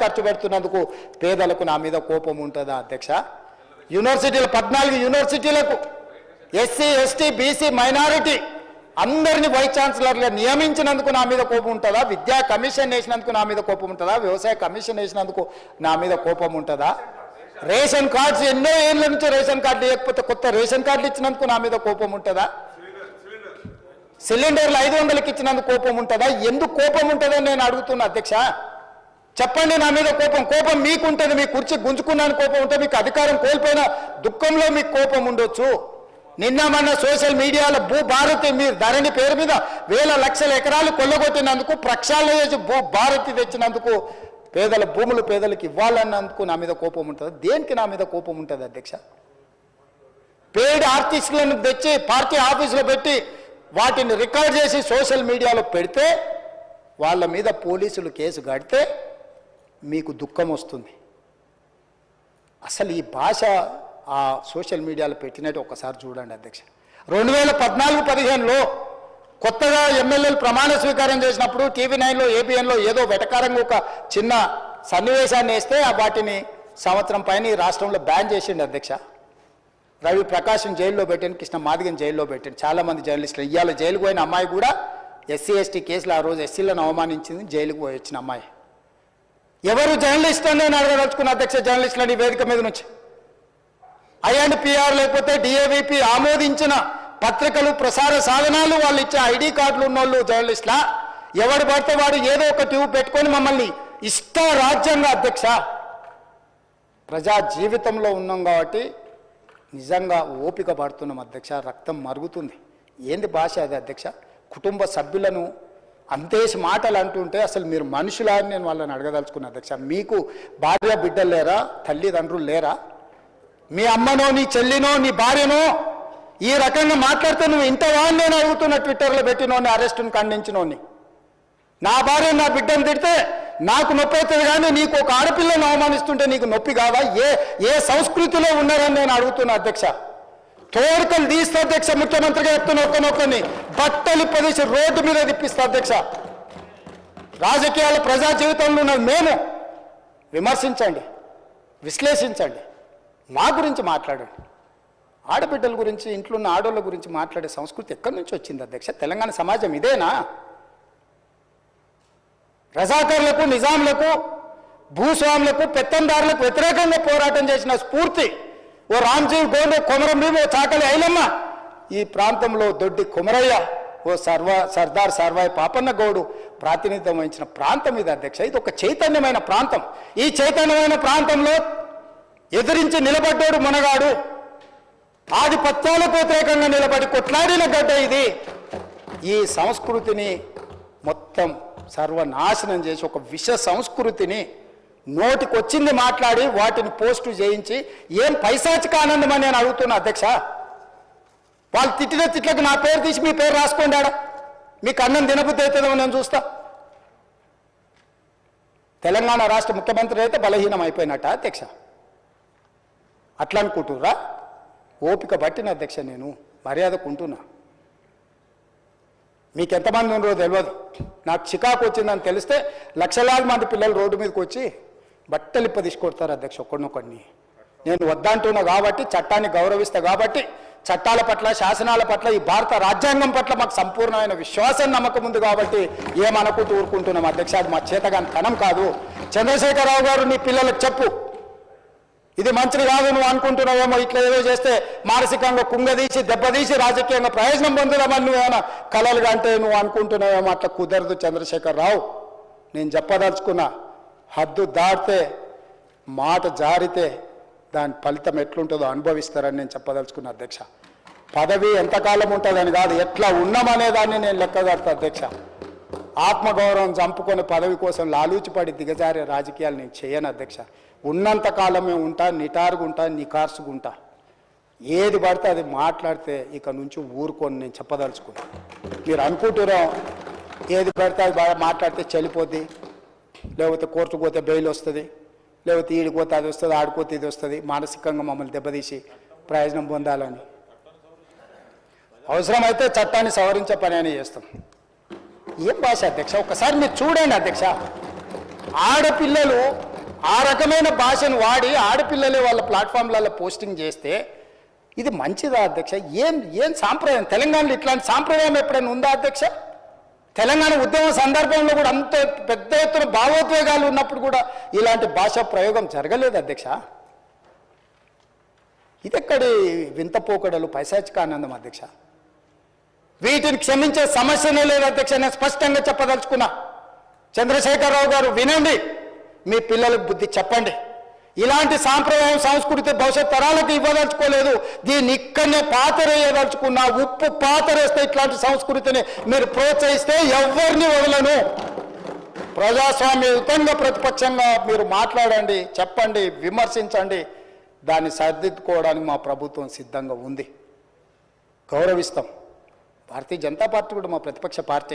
ఖర్చు పెడుతున్నందుకు పేదలకు నా మీద కోపం ఉంటుందా అధ్యక్ష? యూనివర్సిటీలు 14 యూనివర్సిటీలకు ఎస్సీ ఎస్టీ బీసీ మైనారిటీ అందరినీ వైస్ ఛాన్సలర్గా నియమించినందుకు నా మీద కోపం ఉంటుందా? విద్యా కమిషన్ వేసినందుకు నా మీద కోపం ఉంటుందా? వ్యవసాయ కమిషన్ వేసినందుకు నా మీద కోపం ఉంటుందా? రేషన్ కార్డ్స్ ఎన్నో ఏళ్ళ నుంచి రేషన్ కార్డు లేకపోతే కొత్త రేషన్ కార్డులు ఇచ్చినందుకు నా మీద కోపం ఉంటుందా? సిలిండర్లు 500కి ఇచ్చినందుకు కోపం ఉంటుందా? ఎందుకు కోపం ఉంటుందని నేను అడుగుతున్నా అధ్యక్ష. చెప్పండి. నా మీద కోపం మీకు ఉంటుంది. మీ కుర్చీ గుంజుకున్నాను కోపం ఉంటుంది. మీకు అధికారం కోల్పోయిన దుఃఖంలో మీకు కోపం ఉండొచ్చు. నిన్న మొన్న సోషల్ మీడియాలో భూభారతి మీరు ధరణి పేరు మీద వేల లక్షల ఎకరాలు కొల్లగొట్టినందుకు, ప్రక్షాళన చేసి భూభారతి తెచ్చినందుకు, పేదల భూములు పేదలకు ఇవ్వాలన్నందుకు నా మీద కోపం ఉంటుంది. దేనికి నా మీద కోపం ఉంటుంది అధ్యక్ష? పెయిడ్ ఆర్టిస్టులను తెచ్చి పార్టీ ఆఫీసులో పెట్టి వాటిని రికార్డ్ చేసి సోషల్ మీడియాలో పెడితే వాళ్ళ మీద పోలీసులు కేసు కడితే మీకు దుఃఖం వస్తుంది. అసలు ఈ భాష ఆ సోషల్ మీడియాలో పెట్టినట్టు ఒకసారి చూడండి అధ్యక్ష. 2014-15లో కొత్తగా ఎమ్మెల్యేలు ప్రమాణ స్వీకారం చేసినప్పుడు TV9లో ABNలో ఏదో వెటకారంగా ఒక చిన్న సన్నివేశాన్ని వేస్తే వాటిని సంవత్సరం పైన ఈ రాష్ట్రంలో బ్యాన్ చేసిండు అధ్యక్ష. రవి ప్రకాశం జైల్లో పెట్టాను, కృష్ణ మాదిగని జైల్లో పెట్టాను, చాలామంది జర్నలిస్టులు. ఇవాళ జైలుకు పోయిన అమ్మాయి కూడా SC ST కేసులు ఆ రోజు ఎస్సీలను అవమానించింది, జైలుకు పోయి వచ్చిన అమ్మాయి. ఎవరు జర్నలిస్ట్ అని నేను అడగదలుచుకున్న అధ్యక్ష. జర్నలిస్టులని వేదిక మీద నుంచి INPR లేకపోతే DAVP ఆమోదించిన పత్రికలు ప్రసార సాధనాలు వాళ్ళు ఇచ్చే ID కార్డులు ఉన్నోళ్ళు జర్నలిస్టులా? ఎవడు పడితే వాడు ఏదో ఒక ట్యూబ్ పెట్టుకొని మమ్మల్ని ఇష్ట రాజ్యంగా అధ్యక్ష. ప్రజా జీవితంలో ఉన్నాం కాబట్టి నిజంగా ఓపిక పడుతున్నాం అధ్యక్ష. రక్తం మరుగుతుంది. ఏంది భాష అది అధ్యక్ష? కుటుంబ సభ్యులను అంతేసి మాటలు అంటుంటే అసలు మీరు మనుషులా అని నేను వాళ్ళని అడగదలుచుకున్నా అధ్యక్ష. మీకు భార్య బిడ్డలు లేరా? తల్లిదండ్రులు లేరా? మీ అమ్మనో నీ చెల్లినో నీ భార్యనో ఈ రకంగా మాట్లాడితే నువ్వు ఇంతవా అని నేను అడుగుతున్నా. ట్విట్టర్లో పెట్టినోని, అరెస్టును ఖండించినోని. నా భార్య నా బిడ్డను తిడితే నాకు నొప్పి అవుతుంది, కానీ నీకు ఒక ఆడపిల్లను అవమానిస్తుంటే నీకు నొప్పి కాదా? ఏ సంస్కృతిలో ఉన్నారని నేను అడుగుతున్నా అధ్యక్ష. తోడుకలు తీస్తే అధ్యక్ష, ముఖ్యమంత్రిగా చెప్తున్న ఒక్కనొక్కని బట్టలు పదేసి రోడ్డు మీద తిప్పిస్తా అధ్యక్ష. రాజకీయాల ప్రజా జీవితంలో ఉన్నది మేము. విమర్శించండి, విశ్లేషించండి, మా గురించి మాట్లాడండి. ఆడబిడ్డల గురించి, ఇంట్లో ఉన్న ఆడోళ్ళ గురించి మాట్లాడే సంస్కృతి ఎక్కడి నుంచి వచ్చింది అధ్యక్ష? తెలంగాణ సమాజం ఇదేనా? రజాకర్లకు, నిజాంలకు, భూస్వాములకు, పెత్తందారులకు వ్యతిరేకంగా పోరాటం చేసిన స్ఫూర్తి ఓ రామ్జీవ్ గోండే, కొమరం భీమ్, ఓ చాకలి ఐలమ్మ, ఈ ప్రాంతంలో దొడ్డి కొమరయ్య, ఓ సర్దార్ సర్వాయి పాపన్న గౌడు ప్రాతినిధ్యం వహించిన ప్రాంతం ఇది అధ్యక్ష. ఇది ఒక చైతన్యమైన ప్రాంతం. ఈ చైతన్యమైన ప్రాంతంలో ఎదిరించి నిలబడ్డాడు మనగాడు. ఆధిపత్యాలకు వ్యతిరేకంగా నిలబడి కొట్లాడిన గడ్డ ఇది. ఈ సంస్కృతిని మొత్తం సర్వనాశనం చేసి ఒక విష సంస్కృతిని నోటికొచ్చింది మాట్లాడి వాటిని పోస్టు చేయించి ఏం పైశాచిక ఆనందం అని నేను అడుగుతున్నా అధ్యక్ష. వాళ్ళు తిట్టిన తిట్లకు నా పేరు తీసి మీ పేరు రాసుకోండి. ఆడ మీకు అన్నం తినబుద్ధి అవుతుందేమో నేను చూస్తా. తెలంగాణ రాష్ట్ర ముఖ్యమంత్రి అయితే బలహీనం అయిపోయినట్ట అధ్యక్ష? అట్లా అనుకుంటుర్రా? ఓపిక పట్టిన అధ్యక్ష, నేను మర్యాదకుంటున్నా. మీకు ఎంతమంది ఉన్నారో తెలియదు. నాకు చికాకు వచ్చిందని తెలిస్తే లక్షలాది మంది పిల్లలు రోడ్డు మీదకి వచ్చి బట్టలిప్ప తీసుకొడతారు అధ్యక్ష ఒక్కడినొక్కడిని. నేను వద్దంటున్నా కాబట్టి, చట్టాన్ని గౌరవిస్తా కాబట్టి, చట్టాల పట్ల, శాసనాల పట్ల, ఈ భారత రాజ్యాంగం పట్ల మాకు సంపూర్ణమైన విశ్వాసం, నమ్మకం ఉంది కాబట్టి ఏమనుకుంటూ ఊరుకుంటున్నాం అధ్యక్ష. అది మా చేతగాని తనం కాదు. చంద్రశేఖరరావు గారు నీ పిల్లలకు చెప్పు, ఇది మంచిది కాదు, నువ్వు అనుకుంటున్నావేమో ఇట్లా ఏదో చేస్తే మానసికంగా కుంగదీసి దెబ్బతీసి రాజకీయంగా ప్రయోజనం పొందుదామని నువ్వేమైనా కలలుగా అంటే నువ్వు అనుకుంటున్నావేమో. అట్లా కుదరదు చంద్రశేఖరరావు. నేను చెప్పదలుచుకున్నా, హద్దు దాటితే, మాట జారితే దాని ఫలితం ఎట్లుంటుందో అనుభవిస్తారని నేను చెప్పదలుచుకున్నా అధ్యక్ష. పదవి ఎంతకాలం ఉంటుందని కాదు, ఎట్లా ఉన్నామనేదాన్ని నేను లెక్క కడతా అధ్యక్ష. ఆత్మగౌరవం చంపుకొని పదవి కోసం లాలూచిపడి దిగజారే రాజకీయాలు నేను చేయను అధ్యక్ష. ఉన్నంత కాలమే ఉంటా, నిటారుగుంటా, నికార్సుగుంటా. ఏది పడితే అది మాట్లాడితే ఇక నుంచి ఊరుకొని నేను చెప్పదలుచుకున్నా. మీరు అనుకుంటున్నాం ఏది పడితే అది బాగా మాట్లాడితే చెల్లిపోద్ది, లేకపోతే కోర్టుకు పోతే బెయిల్ వస్తుంది, లేకపోతే ఈడిపోతే అది వస్తుంది, ఆడిపోతే ఇది వస్తుంది, మానసికంగా మమ్మల్ని దెబ్బతీసి ప్రయోజనం పొందాలని. అవసరమైతే చట్టాన్ని సవరించే పని అని చేస్తాం. ఏం భాష అధ్యక్ష? ఒకసారి మీరు చూడండి అధ్యక్ష. ఆడపిల్లలు ఆ రకమైన భాషను వాడి ఆడపిల్లలే వాళ్ళ ప్లాట్ఫామ్లలో పోస్టింగ్ చేస్తే ఇది మంచిదా అధ్యక్ష? ఏం సాంప్రదాయం? తెలంగాణలో ఇట్లాంటి సాంప్రదాయం ఎప్పుడైనా ఉందా అధ్యక్ష? తెలంగాణ ఉద్యమ సందర్భంలో కూడా అంత పెద్ద ఎత్తున భావోద్వేగాలు ఉన్నప్పుడు కూడా ఇలాంటి భాషా ప్రయోగం జరగలేదు అధ్యక్ష. ఇదెక్కడి వింత పోకడలు, పైశాచిక ఆనందం అధ్యక్ష. వీటిని క్షమించే సమస్యనే లేదు అధ్యక్ష. నేను స్పష్టంగా చెప్పదలుచుకున్నా. చంద్రశేఖరరావు గారు వినండి, మీ పిల్లలకు బుద్ధి చెప్పండి. ఇలాంటి సాంప్రదాయం సంస్కృతి భవిష్యత్ తరాలకు ఇవ్వదలుచుకోలేదు. దీన్ని ఇక్కడనే పాతరేయదలుచుకున్నా. ఉప్పు పాతరేస్తే ఇట్లాంటి సంస్కృతిని మీరు ప్రోత్సహిస్తే ఎవరిని వదలను. ప్రజాస్వామ్యయుతంగా ప్రతిపక్షంగా మీరు మాట్లాడండి, చెప్పండి, విమర్శించండి. దాన్ని సరిదిద్దుకోవడానికి మా ప్రభుత్వం సిద్ధంగా ఉంది, గౌరవిస్తాం. భారతీయ జనతా పార్టీ కూడా మా ప్రతిపక్ష పార్టీ.